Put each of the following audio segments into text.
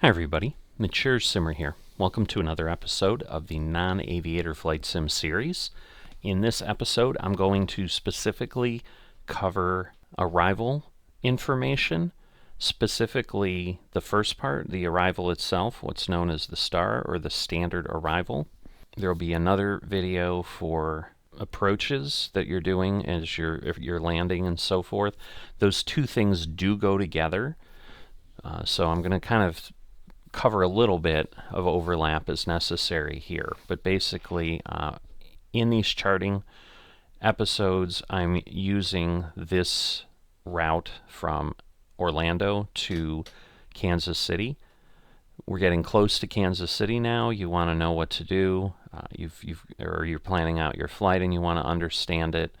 Hi everybody, Mature Simmer here. Welcome to another episode of the Non-Aviator Flight Sim series. In this episode, I'm going to specifically cover arrival information, specifically the first part, the arrival itself, what's known as the STAR or the standard arrival. There will be another video for approaches that you're doing as if you're landing and so forth. Those two things do go together. So I'm going to kind of cover a little bit of overlap as necessary here. But basically, in these charting episodes, I'm using this route from Orlando to Kansas City. We're getting close to Kansas City now. You want to know what to do. You're planning out your flight and you want to understand it.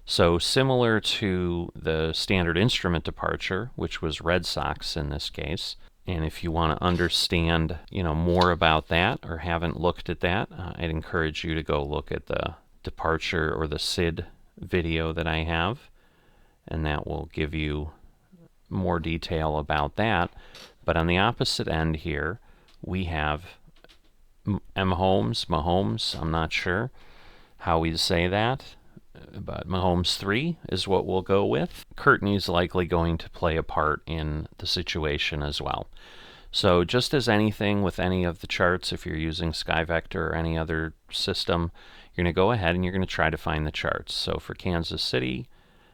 So similar to the standard instrument departure, which was Red Sox in this case, and if you want to understand, more about that or haven't looked at that, I'd encourage you to go look at the departure or the SID video that I have, and that will give you more detail about that. But on the opposite end here, we have Mahomes, I'm not sure how we say that, but Mahomes 3 is what we'll go with. Courtney's likely going to play a part in the situation as well. So just as anything with any of the charts, if you're using SkyVector or any other system, you're going to go ahead and you're going to try to find the charts. So for Kansas City,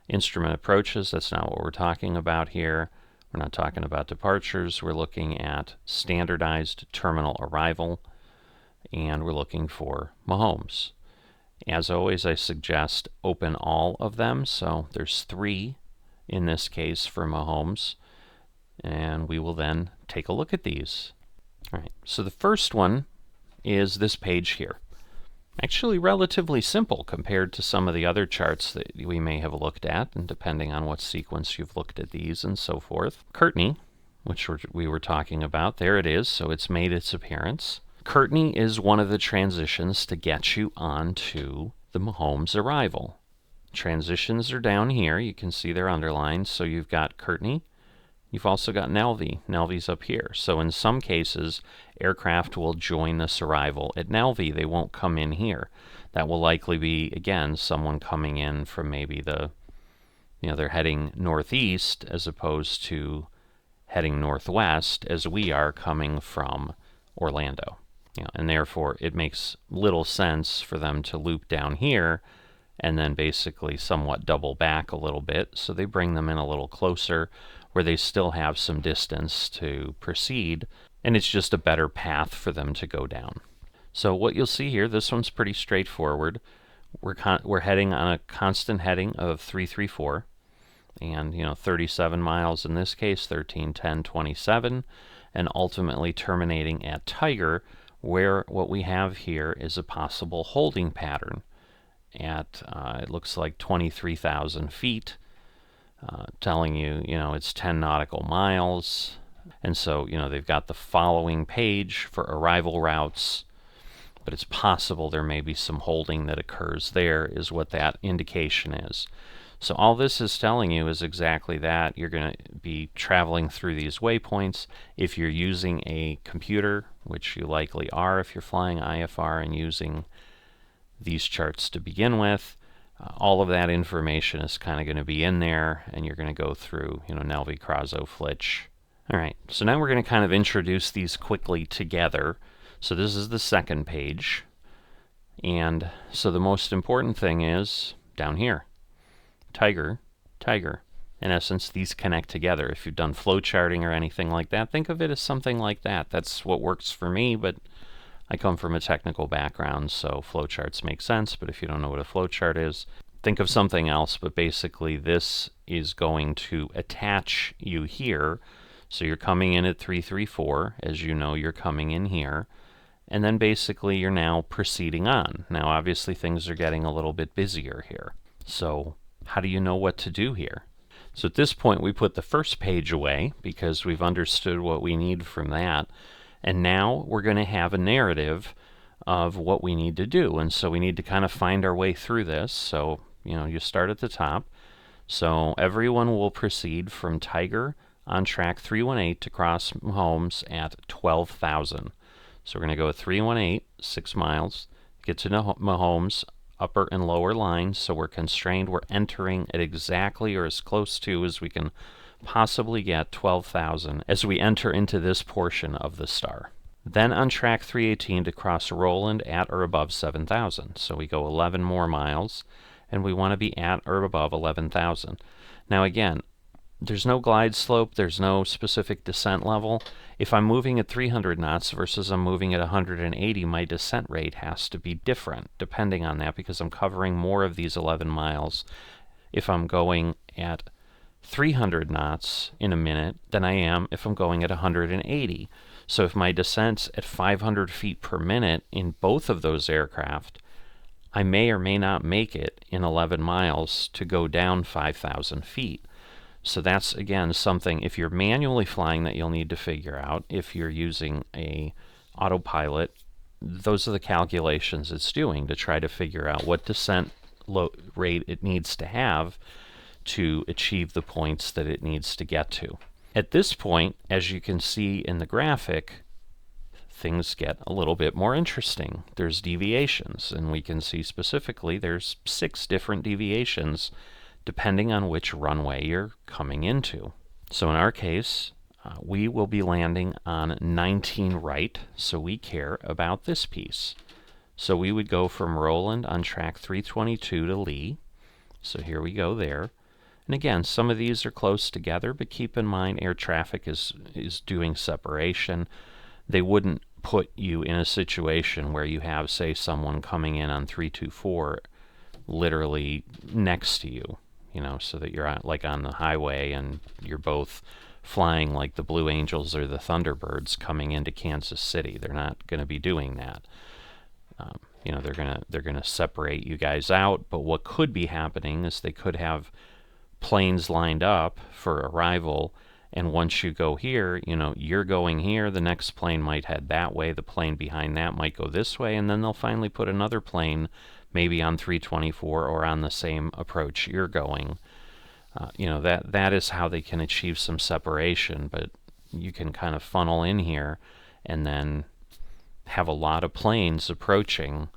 instrument approaches, that's not what we're talking about here. We're not talking about departures. We're looking at standardized terminal arrival, and we're looking for Mahomes. As always, I suggest open all of them. So there's 3 in this case for Mahomes, and we will then take a look at these. All right, so the first one is this page here. Actually relatively simple compared to some of the other charts that we may have looked at, and depending on what sequence you've looked at these and so forth. Courtney, which we were talking about, there it is, so it's made its appearance. Courtney is one of the transitions to get you onto the Mahomes arrival. Transitions are down here. You can see they're underlined. So you've got Courtney. You've also got Nelvie. Nelvie's up here. So in some cases, aircraft will join this arrival at Nelvie. They won't come in here. That will likely be, again, someone coming in from maybe they're heading northeast as opposed to heading northwest as we are coming from Orlando. And therefore, it makes little sense for them to loop down here and then basically somewhat double back a little bit. So they bring them in a little closer where they still have some distance to proceed, and it's just a better path for them to go down. So what you'll see here, this one's pretty straightforward. We're heading on a constant heading of 334, and 37 miles in this case, 13, 10, 27, and ultimately terminating at Tiger, where what we have here is a possible holding pattern at, it looks like 23,000 feet, telling you, it's 10 nautical miles. And so, they've got the following page for arrival routes, but it's possible there may be some holding that occurs there, is what that indication is. So all this is telling you is exactly that. You're going to be traveling through these waypoints. If you're using a computer, which you likely are if you're flying IFR and using these charts to begin with, all of that information is kind of going to be in there, and you're going to go through, Nelvie, Krazo, Flitch. All right, so now we're going to kind of introduce these quickly together. So this is the second page, and so the most important thing is down here. Tiger, Tiger. In essence, these connect together. If you've done flow charting or anything like that, think of it as something like that. That's what works for me, but I come from a technical background, so flow charts make sense. But if you don't know what a flow chart is, think of something else. But basically, this is going to attach you here. So you're coming in at 334, as you know you're coming in here. And then basically, you're now proceeding on. Now, obviously, things are getting a little bit busier here. So how do you know what to do here? So at this point, we put the first page away because we've understood what we need from that. And now we're going to have a narrative of what we need to do. And so we need to kind of find our way through this. So, you start at the top. So everyone will proceed from Tiger on track 318 to cross Mahomes at 12,000. So we're going to go 318, 6 miles, get to Mahomes, upper and lower lines, so we're constrained. We're entering at exactly or as close to as we can possibly get 12,000 as we enter into this portion of the star. Then on track 318 to cross Roland at or above 7,000. So we go 11 more miles, and we want to be at or above 11,000. Now again, there's no glide slope, there's no specific descent level. If I'm moving at 300 knots versus I'm moving at 180, my descent rate has to be different depending on that, because I'm covering more of these 11 miles if I'm going at 300 knots in a minute than I am if I'm going at 180. So if my descent's at 500 feet per minute in both of those aircraft, I may or may not make it in 11 miles to go down 5,000 feet. So that's, again, something, if you're manually flying, that you'll need to figure out. If you're using a autopilot, those are the calculations it's doing to try to figure out what descent rate it needs to have to achieve the points that it needs to get to. At this point, as you can see in the graphic, things get a little bit more interesting. There's deviations, and we can see specifically there's 6 different deviations depending on which runway you're coming into. So in our case, we will be landing on 19 right, so we care about this piece. So we would go from Roland on track 322 to Lee. So here we go there. And again, some of these are close together, but keep in mind air traffic is doing separation. They wouldn't put you in a situation where you have, say, someone coming in on 324 literally next to you, you know, so that you're like on the highway and you're both flying like the Blue Angels or the Thunderbirds coming into Kansas City. They're not going to be doing that. You know, they're gonna separate you guys out. But what could be happening is they could have planes lined up for arrival, and once you go here, you know, you're going here, the next plane might head that way, the plane behind that might go this way, and then they'll finally put another plane maybe on 324 or on the same approach you're going. You know, that is how they can achieve some separation, but you can kind of funnel in here and then have a lot of planes approaching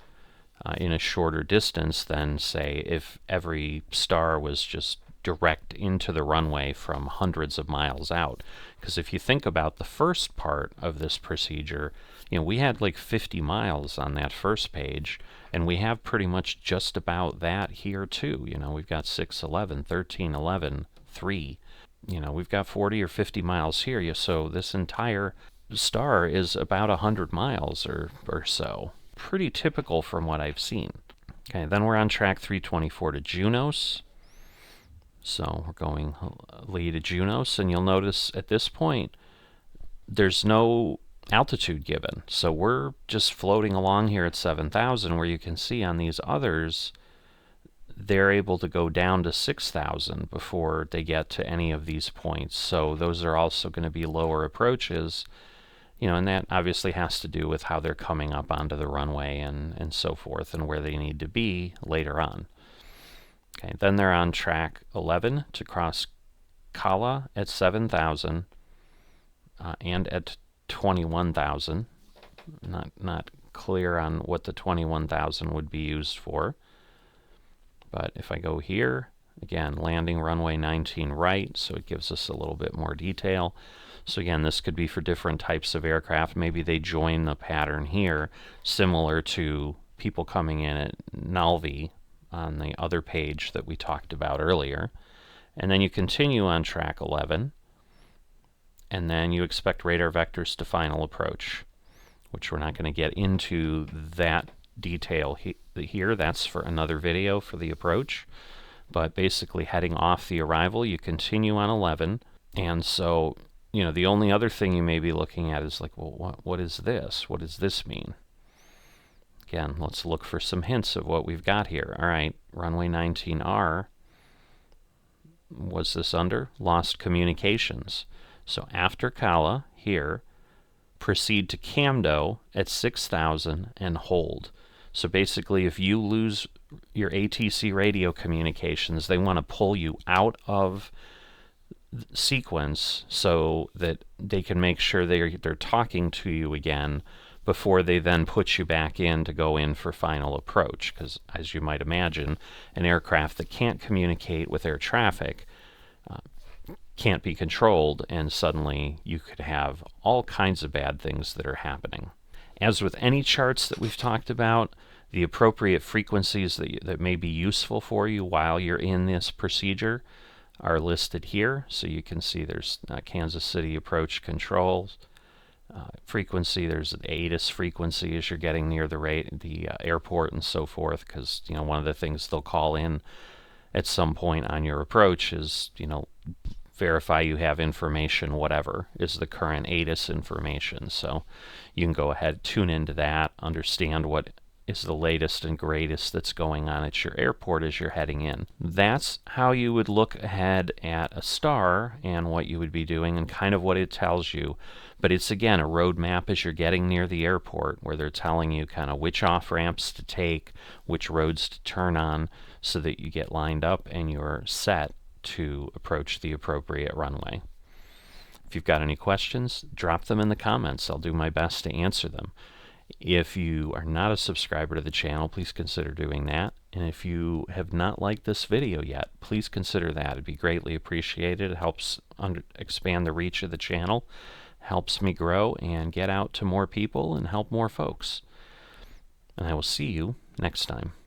in a shorter distance than, say, if every star was just direct into the runway from hundreds of miles out. Because if you think about the first part of this procedure, you know, we had like 50 miles on that first page, and we have pretty much just about that here too. You know, we've got 6, 11, 13, 11, 3. You know, we've got 40 or 50 miles here. So this entire star is about 100 miles or so. Pretty typical from what I've seen. Okay, then we're on track 324 to Junos. So we're going Lee to Junos, and you'll notice at this point there's no altitude given. So we're just floating along here at 7,000, where you can see on these others they're able to go down to 6,000 before they get to any of these points. So those are also going to be lower approaches. You know, and that obviously has to do with how they're coming up onto the runway and so forth, and where they need to be later on. Okay, then they're on track 11 to cross Kala at 7,000 and at 21,000. Not clear on what the 21,000 would be used for. But if I go here, again, landing runway 19 right, so it gives us a little bit more detail. So again, this could be for different types of aircraft. Maybe they join the pattern here, similar to people coming in at Nalvi on the other page that we talked about earlier. And then you continue on track 11, and then you expect radar vectors to final approach, which we're not going to get into that detail here. That's for another video for the approach. But basically heading off the arrival, you continue on 11, and so, you know, the only other thing you may be looking at is like, well, what is this? What does this mean? Again, let's look for some hints of what we've got here. All right, runway 19R. Was this under? Lost communications. So after Kala, here, proceed to Camdo at 6,000 and hold. So basically, if you lose your ATC radio communications, they want to pull you out of sequence so that they can make sure they're talking to you again before they then put you back in to go in for final approach. Because, as you might imagine, an aircraft that can't communicate with air traffic can't be controlled, and suddenly you could have all kinds of bad things that are happening. As with any charts that we've talked about, the appropriate frequencies that may be useful for you while you're in this procedure are listed here. So you can see there's Kansas City approach controls frequency. There's the ATIS frequency as you're getting near the airport and so forth, because one of the things they'll call in at some point on your approach is verify you have information, whatever is the current ATIS information. So you can go ahead, tune into that, understand what is the latest and greatest that's going on at your airport as you're heading in. That's how you would look ahead at a star and what you would be doing and kind of what it tells you. But it's, again, a roadmap as you're getting near the airport, where they're telling you kind of which off ramps to take, which roads to turn on, so that you get lined up and you're set to approach the appropriate runway. If you've got any questions, drop them in the comments. I'll do my best to answer them. If you are not a subscriber to the channel, please consider doing that. And if you have not liked this video yet, please consider that. It'd be greatly appreciated. It helps expand the reach of the channel, helps me grow and get out to more people and help more folks. And I will see you next time.